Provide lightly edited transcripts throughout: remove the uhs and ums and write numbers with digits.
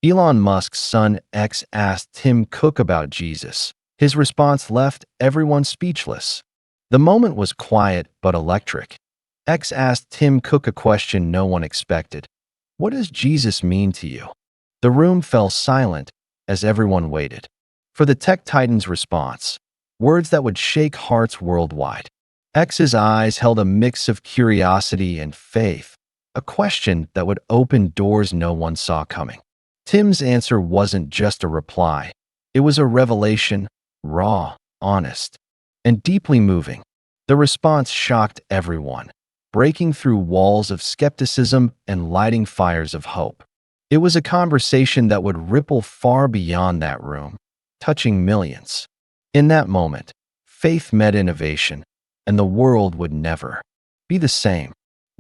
Elon Musk's son X asked Tim Cook about Jesus. His response left everyone speechless. The moment was quiet but electric. X asked Tim Cook a question no one expected. What does Jesus mean to you? The room fell silent as everyone waited for the tech titan's response, words that would shake hearts worldwide. X's eyes held a mix of curiosity and faith, a question that would open doors no one saw coming. Tim's answer wasn't just a reply. It was a revelation, raw, honest, and deeply moving. The response shocked everyone, breaking through walls of skepticism and lighting fires of hope. It was a conversation that would ripple far beyond that room, touching millions. In that moment, faith met innovation, and the world would never be the same.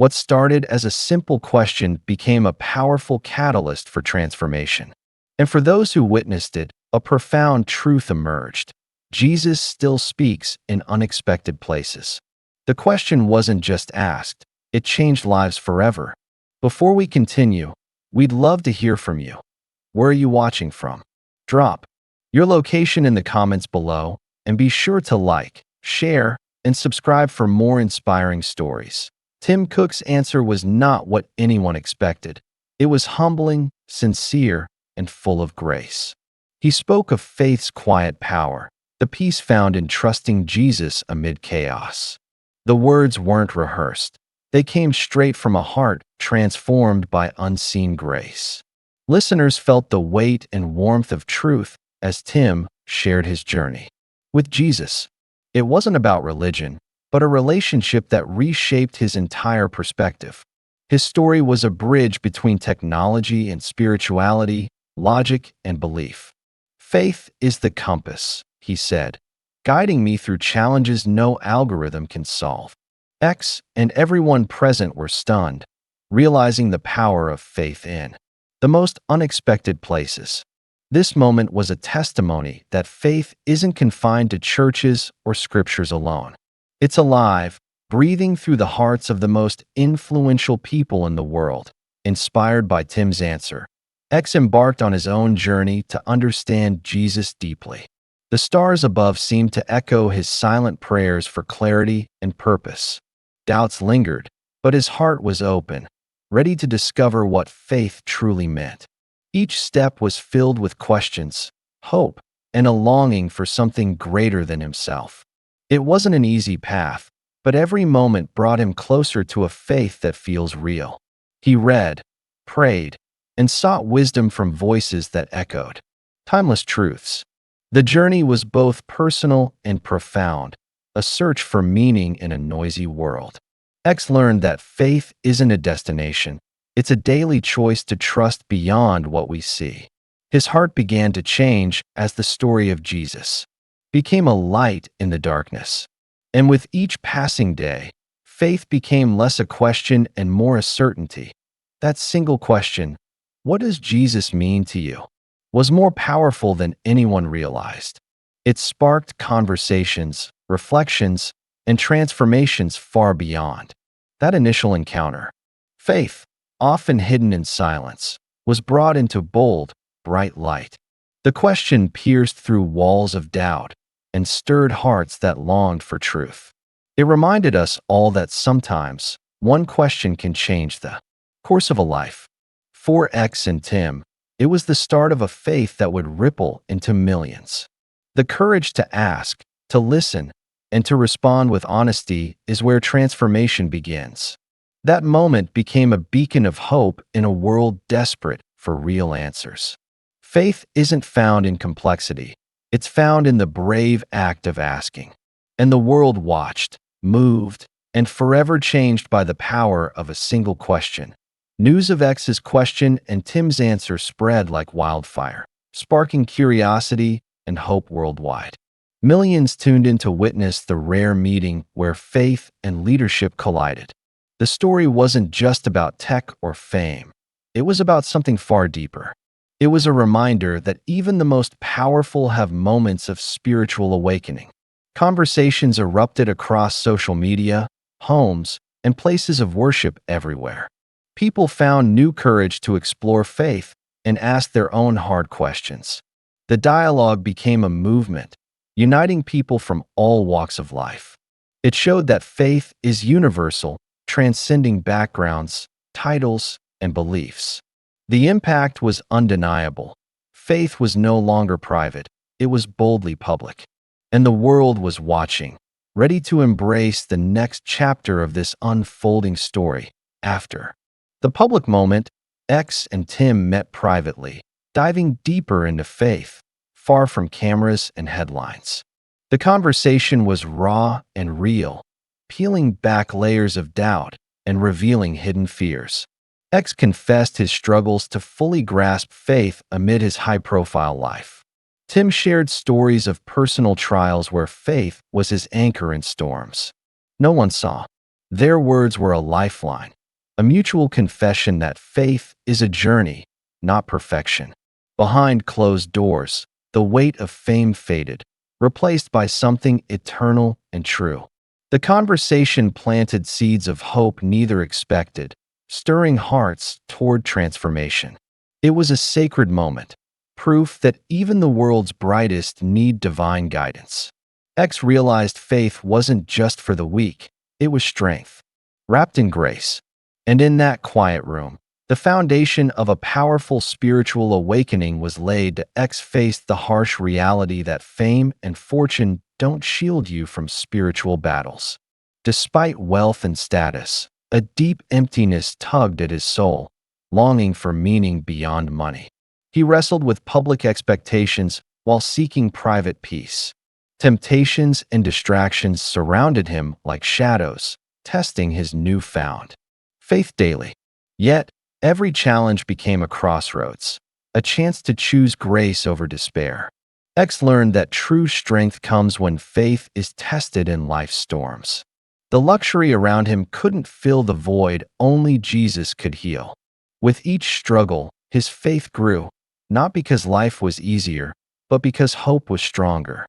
What started as a simple question became a powerful catalyst for transformation. And for those who witnessed it, a profound truth emerged. Jesus still speaks in unexpected places. The question wasn't just asked, it changed lives forever. Before we continue, we'd love to hear from you. Where are you watching from? Drop your location in the comments below, and be sure to like, share, and subscribe for more inspiring stories. Tim Cook's answer was not what anyone expected. It was humbling, sincere, and full of grace. He spoke of faith's quiet power, the peace found in trusting Jesus amid chaos. The words weren't rehearsed. They came straight from a heart transformed by unseen grace. Listeners felt the weight and warmth of truth as Tim shared his journey with Jesus. It wasn't about religion, but a relationship that reshaped his entire perspective. His story was a bridge between technology and spirituality, logic and belief. Faith is the compass, he said, guiding me through challenges no algorithm can solve. X and everyone present were stunned, realizing the power of faith in the most unexpected places. This moment was a testimony that faith isn't confined to churches or scriptures alone. It's alive, breathing through the hearts of the most influential people in the world. Inspired by Tim's answer, X embarked on his own journey to understand Jesus deeply. The stars above seemed to echo his silent prayers for clarity and purpose. Doubts lingered, but his heart was open, ready to discover what faith truly meant. Each step was filled with questions, hope, and a longing for something greater than himself. It wasn't an easy path, but every moment brought him closer to a faith that feels real. He read, prayed, and sought wisdom from voices that echoed timeless truths. The journey was both personal and profound, a search for meaning in a noisy world. X learned that faith isn't a destination, it's a daily choice to trust beyond what we see. His heart began to change as the story of Jesus became a light in the darkness. And with each passing day, faith became less a question and more a certainty. That single question, what does Jesus mean to you, was more powerful than anyone realized. It sparked conversations, reflections, and transformations far beyond that initial encounter. Faith, often hidden in silence, was brought into bold, bright light. The question pierced through walls of doubt and stirred hearts that longed for truth. It reminded us all that sometimes one question can change the course of a life. For X and Tim, it was the start of a faith that would ripple into millions. The courage to ask, to listen, and to respond with honesty is where transformation begins. That moment became a beacon of hope in a world desperate for real answers. Faith isn't found in complexity. It's found in the brave act of asking. And the world watched, moved, and forever changed by the power of a single question. News of X's question and Tim's answer spread like wildfire, sparking curiosity and hope worldwide. Millions tuned in to witness the rare meeting where faith and leadership collided. The story wasn't just about tech or fame. It was about something far deeper. It was a reminder that even the most powerful have moments of spiritual awakening. Conversations erupted across social media, homes, and places of worship everywhere. People found new courage to explore faith and asked their own hard questions. The dialogue became a movement, uniting people from all walks of life. It showed that faith is universal, transcending backgrounds, titles, and beliefs. The impact was undeniable. Faith was no longer private, it was boldly public. And the world was watching, ready to embrace the next chapter of this unfolding story. After the public moment, X and Tim met privately, diving deeper into faith, far from cameras and headlines. The conversation was raw and real, peeling back layers of doubt and revealing hidden fears. X confessed his struggles to fully grasp faith amid his high-profile life. Tim shared stories of personal trials where faith was his anchor in storms. No one saw. Their words were a lifeline, a mutual confession that faith is a journey, not perfection. Behind closed doors, the weight of fame faded, replaced by something eternal and true. The conversation planted seeds of hope neither expected, stirring hearts toward transformation. It was a sacred moment, proof that even the world's brightest need divine guidance. X realized faith wasn't just for the weak, it was strength, wrapped in grace. And in that quiet room, the foundation of a powerful spiritual awakening was laid. X faced the harsh reality that fame and fortune don't shield you from spiritual battles. Despite wealth and status, a deep emptiness tugged at his soul, longing for meaning beyond money. He wrestled with public expectations while seeking private peace. Temptations and distractions surrounded him like shadows, testing his newfound faith daily. Yet, every challenge became a crossroads, a chance to choose grace over despair. X learned that true strength comes when faith is tested in life's storms. The luxury around him couldn't fill the void only Jesus could heal. With each struggle, his faith grew, not because life was easier, but because hope was stronger.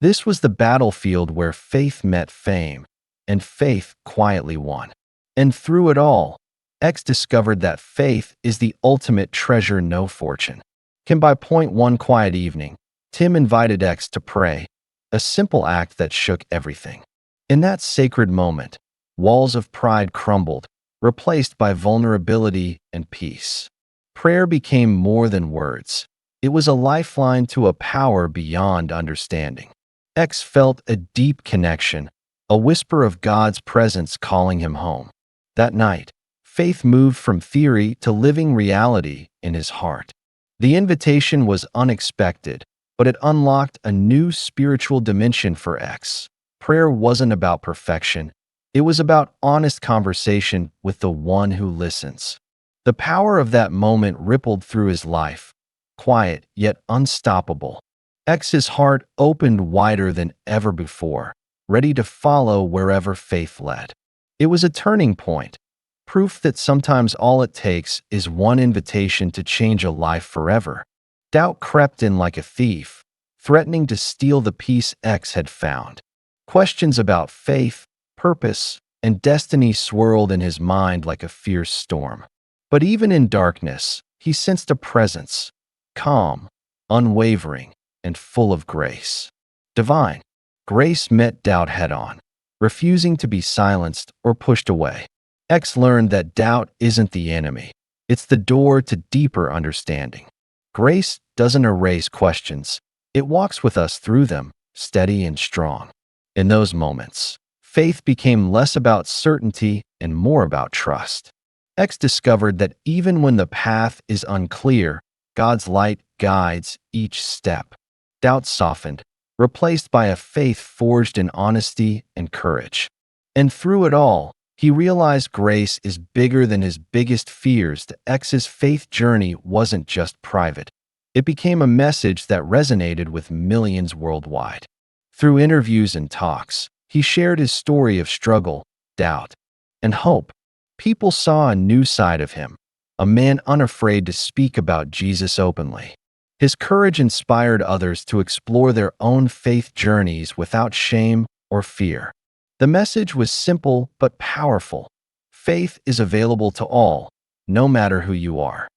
This was the battlefield where faith met fame, and faith quietly won. And through it all, X discovered that faith is the ultimate treasure no fortune can buy. One quiet evening, Tim invited X to pray, a simple act that shook everything. In that sacred moment, walls of pride crumbled, replaced by vulnerability and peace. Prayer became more than words. It was a lifeline to a power beyond understanding. X felt a deep connection, a whisper of God's presence calling him home. That night, faith moved from theory to living reality in his heart. The invitation was unexpected, but it unlocked a new spiritual dimension for X. Prayer wasn't about perfection. It was about honest conversation with the one who listens. The power of that moment rippled through his life, quiet yet unstoppable. X's heart opened wider than ever before, ready to follow wherever faith led. It was a turning point, proof that sometimes all it takes is one invitation to change a life forever. Doubt crept in like a thief, threatening to steal the peace X had found. Questions about faith, purpose, and destiny swirled in his mind like a fierce storm. But even in darkness, he sensed a presence, calm, unwavering, and full of grace. Divine. Grace met doubt head-on, refusing to be silenced or pushed away. X learned that doubt isn't the enemy. It's the door to deeper understanding. Grace doesn't erase questions. It walks with us through them, steady and strong. In those moments, faith became less about certainty and more about trust. X discovered that even when the path is unclear, God's light guides each step. Doubt softened, replaced by a faith forged in honesty and courage. And through it all, he realized grace is bigger than his biggest fears. The X's faith journey wasn't just private. It became a message that resonated with millions worldwide. Through interviews and talks, he shared his story of struggle, doubt, and hope. People saw a new side of him, a man unafraid to speak about Jesus openly. His courage inspired others to explore their own faith journeys without shame or fear. The message was simple but powerful. Faith is available to all, no matter who you are.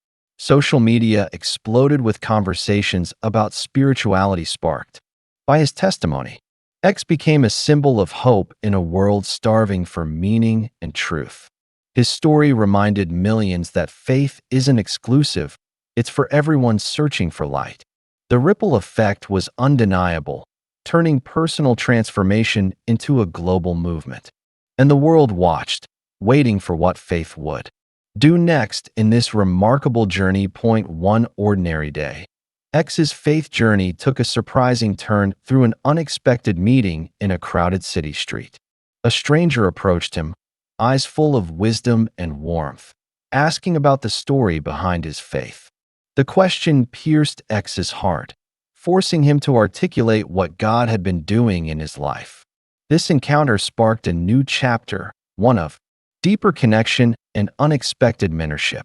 Social media exploded with conversations about spirituality sparked by his testimony. X became a symbol of hope in a world starving for meaning and truth. His story reminded millions that faith isn't exclusive, it's for everyone searching for light. The ripple effect was undeniable, turning personal transformation into a global movement. And the world watched, waiting for what faith would do next in this remarkable journey. Point one ordinary day. X's faith journey took a surprising turn through an unexpected meeting in a crowded city street. A stranger approached him, eyes full of wisdom and warmth, asking about the story behind his faith. The question pierced X's heart, forcing him to articulate what God had been doing in his life. This encounter sparked a new chapter, one of deeper connection and unexpected mentorship.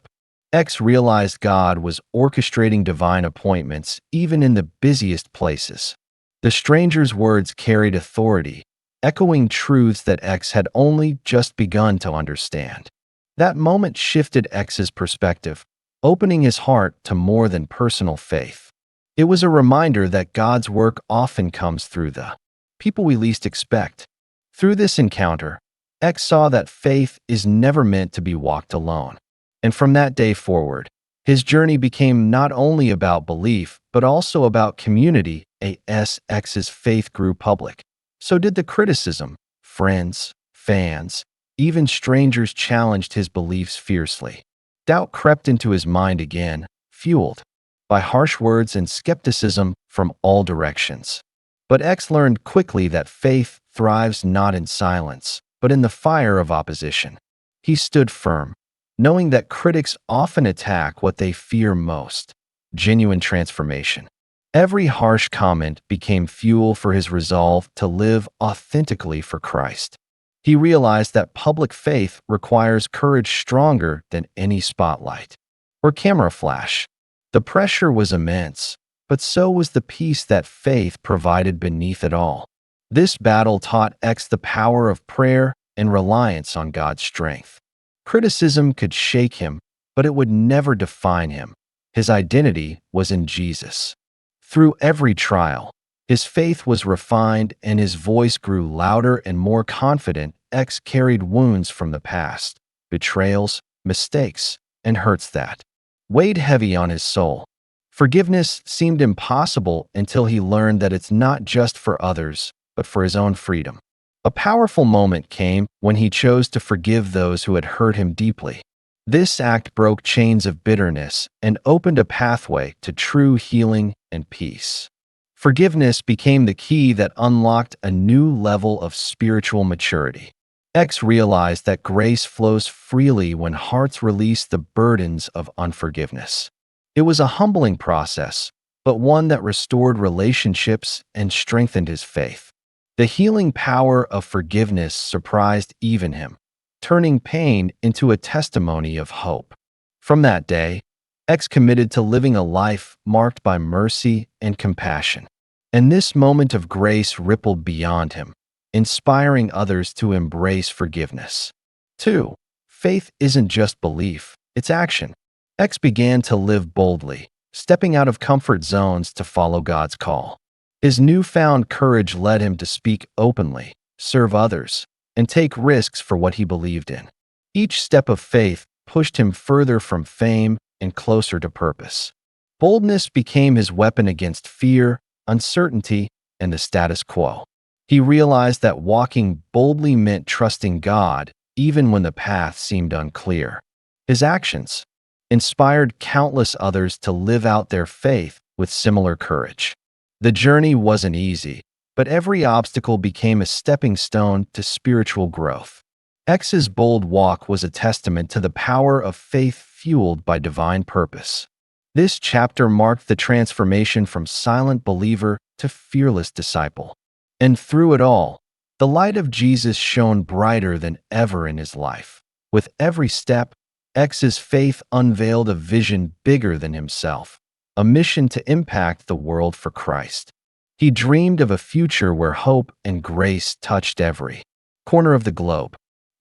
X realized God was orchestrating divine appointments even in the busiest places. The stranger's words carried authority, echoing truths that X had only just begun to understand. That moment shifted X's perspective, opening his heart to more than personal faith. It was a reminder that God's work often comes through the people we least expect. Through this encounter, X saw that faith is never meant to be walked alone. And from that day forward, his journey became not only about belief, but also about community. X's faith grew public. So did the criticism. Friends, fans, even strangers challenged his beliefs fiercely. Doubt crept into his mind again, fueled by harsh words and skepticism from all directions. But X learned quickly that faith thrives not in silence, but in the fire of opposition. He stood firm, knowing that critics often attack what they fear most: genuine transformation. Every harsh comment became fuel for his resolve to live authentically for Christ. He realized that public faith requires courage stronger than any spotlight or camera flash. The pressure was immense, but so was the peace that faith provided beneath it all. This battle taught X the power of prayer and reliance on God's strength. Criticism could shake him, but it would never define him. His identity was in Jesus. Through every trial, his faith was refined and his voice grew louder and more confident. X carried wounds from the past, betrayals, mistakes, and hurts that weighed heavy on his soul. Forgiveness seemed impossible until he learned that it's not just for others, but for his own freedom. A powerful moment came when he chose to forgive those who had hurt him deeply. This act broke chains of bitterness and opened a pathway to true healing and peace. Forgiveness became the key that unlocked a new level of spiritual maturity. X realized that grace flows freely when hearts release the burdens of unforgiveness. It was a humbling process, but one that restored relationships and strengthened his faith. The healing power of forgiveness surprised even him, turning pain into a testimony of hope. From that day, X committed to living a life marked by mercy and compassion. And this moment of grace rippled beyond him, inspiring others to embrace forgiveness. 2. Faith isn't just belief, it's action. X began to live boldly, stepping out of comfort zones to follow God's call. His newfound courage led him to speak openly, serve others, and take risks for what he believed in. Each step of faith pushed him further from fame and closer to purpose. Boldness became his weapon against fear, uncertainty, and the status quo. He realized that walking boldly meant trusting God even when the path seemed unclear. His actions inspired countless others to live out their faith with similar courage. The journey wasn't easy, but every obstacle became a stepping stone to spiritual growth. X's bold walk was a testament to the power of faith fueled by divine purpose. This chapter marked the transformation from silent believer to fearless disciple. And through it all, the light of Jesus shone brighter than ever in his life. With every step, X's faith unveiled a vision bigger than himself, a mission to impact the world for Christ. He dreamed of a future where hope and grace touched every corner of the globe.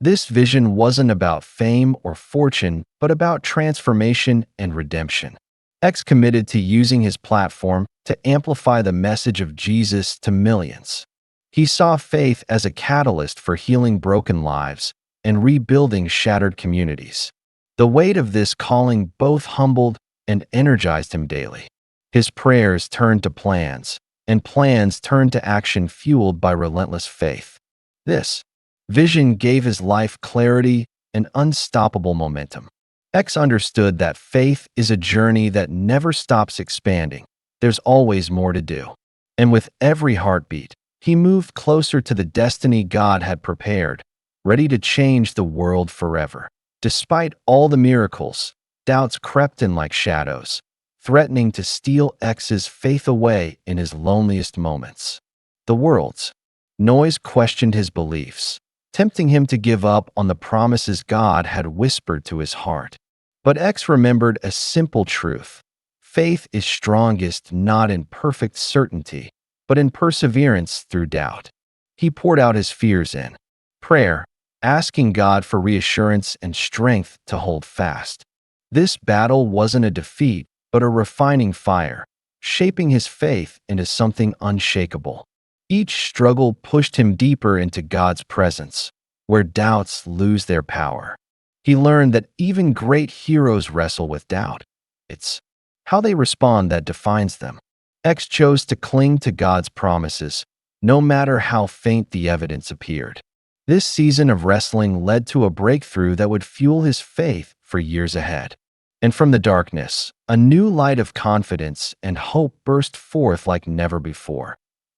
This vision wasn't about fame or fortune, but about transformation and redemption. X committed to using his platform to amplify the message of Jesus to millions. He saw faith as a catalyst for healing broken lives and rebuilding shattered communities. The weight of this calling both humbled and energized him daily. His prayers turned to plans, and plans turned to action fueled by relentless faith. This vision gave his life clarity and unstoppable momentum. X understood that faith is a journey that never stops expanding. There's always more to do. And with every heartbeat, he moved closer to the destiny God had prepared, ready to change the world forever. Despite all the miracles, doubts crept in like shadows, threatening to steal X's faith away in his loneliest moments. The world's noise questioned his beliefs, tempting him to give up on the promises God had whispered to his heart. But X remembered a simple truth. Faith is strongest not in perfect certainty, but in perseverance through doubt. He poured out his fears in prayer, asking God for reassurance and strength to hold fast. This battle wasn't a defeat, but a refining fire, shaping his faith into something unshakable. Each struggle pushed him deeper into God's presence, where doubts lose their power. He learned that even great heroes wrestle with doubt. It's how they respond that defines them. X chose to cling to God's promises, no matter how faint the evidence appeared. This season of wrestling led to a breakthrough that would fuel his faith for years ahead. And from the darkness, a new light of confidence and hope burst forth like never before.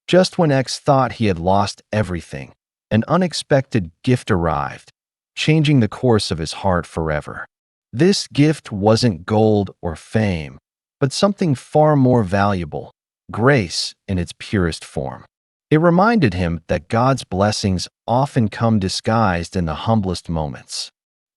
Just when X thought he had lost everything, an unexpected gift arrived, changing the course of his heart forever. This gift wasn't gold or fame, but something far more valuable, grace in its purest form. It reminded him that God's blessings often come disguised in the humblest moments.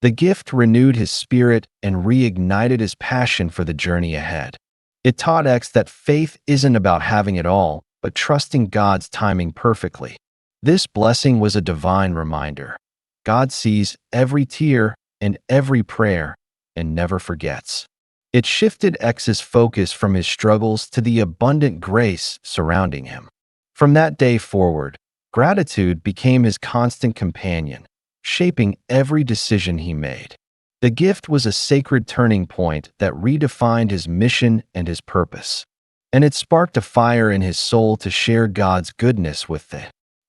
The gift renewed his spirit and reignited his passion for the journey ahead. It taught X that faith isn't about having it all, but trusting God's timing perfectly. This blessing was a divine reminder. God sees every tear and every prayer and never forgets. It shifted X's focus from his struggles to the abundant grace surrounding him. From that day forward, gratitude became his constant companion, shaping every decision he made. The gift was a sacred turning point that redefined his mission and his purpose. And it sparked a fire in his soul to share God's goodness with the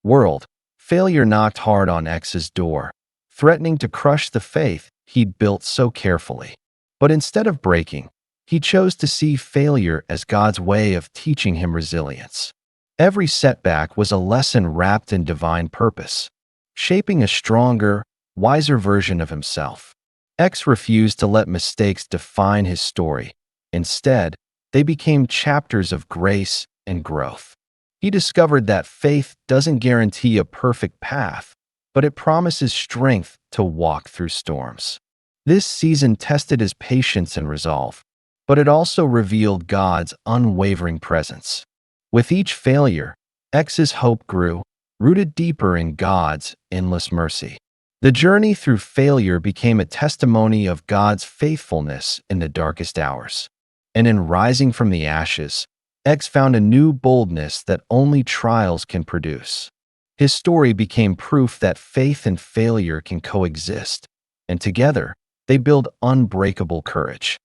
world. Failure knocked hard on X's door, threatening to crush the faith he'd built so carefully. But instead of breaking, he chose to see failure as God's way of teaching him resilience. Every setback was a lesson wrapped in divine purpose, shaping a stronger, wiser version of himself. X refused to let mistakes define his story. Instead, they became chapters of grace and growth. He discovered that faith doesn't guarantee a perfect path, but it promises strength to walk through storms. This season tested his patience and resolve, but it also revealed God's unwavering presence. With each failure, X's hope grew, rooted deeper in God's endless mercy. The journey through failure became a testimony of God's faithfulness in the darkest hours. And in rising from the ashes, X found a new boldness that only trials can produce. His story became proof that faith and failure can coexist, and together, they build unbreakable courage.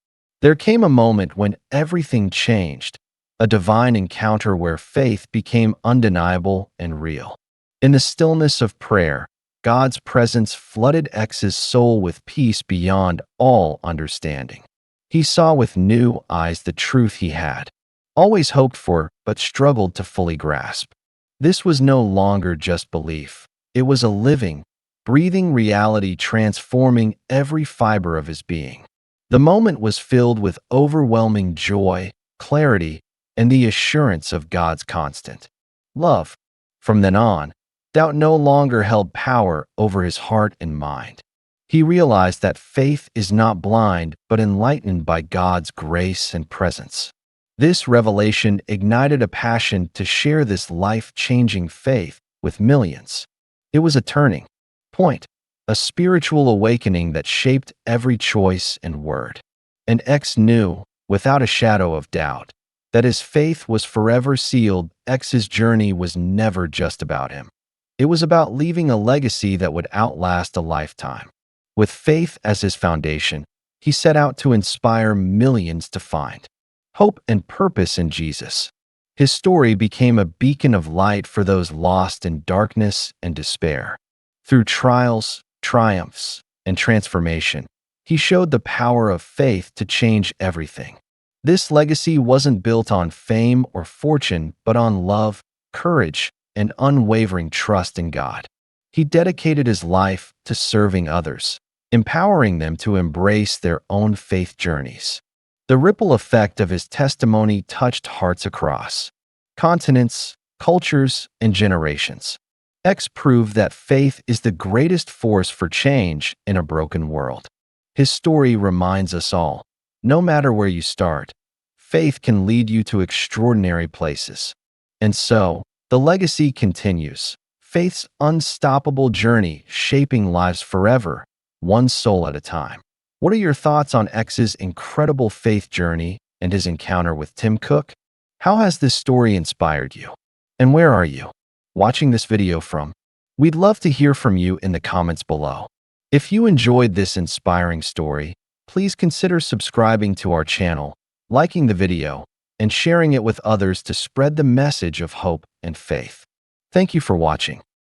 There came a moment when everything changed, a divine encounter where faith became undeniable and real. In the stillness of prayer, God's presence flooded X's soul with peace beyond all understanding. He saw with new eyes the truth he had always hoped for but struggled to fully grasp. This was no longer just belief. It was a living, breathing reality transforming every fiber of his being. The moment was filled with overwhelming joy, clarity, and the assurance of God's constant love. From then on, doubt no longer held power over his heart and mind. He realized that faith is not blind but enlightened by God's grace and presence. This revelation ignited a passion to share this life-changing faith with millions. It was a turning point, a spiritual awakening that shaped every choice and word. And X knew, without a shadow of doubt, that his faith was forever sealed. X's journey was never just about him. It was about leaving a legacy that would outlast a lifetime. With faith as his foundation, he set out to inspire millions to find hope and purpose in Jesus. His story became a beacon of light for those lost in darkness and despair. Through trials, triumphs, and transformation, he showed the power of faith to change everything. This legacy wasn't built on fame or fortune, but on love, courage, and unwavering trust in God. He dedicated his life to serving others, empowering them to embrace their own faith journeys. The ripple effect of his testimony touched hearts across continents, cultures, and generations. X proved that faith is the greatest force for change in a broken world. His story reminds us all, no matter where you start, faith can lead you to extraordinary places. And so, the legacy continues, faith's unstoppable journey shaping lives forever, one soul at a time. What are your thoughts on X's incredible faith journey and his encounter with Tim Cook? How has this story inspired you? And where are you watching this video from? We'd love to hear from you in the comments below. If you enjoyed this inspiring story, please consider subscribing to our channel, liking the video, and sharing it with others to spread the message of hope and faith. Thank you for watching.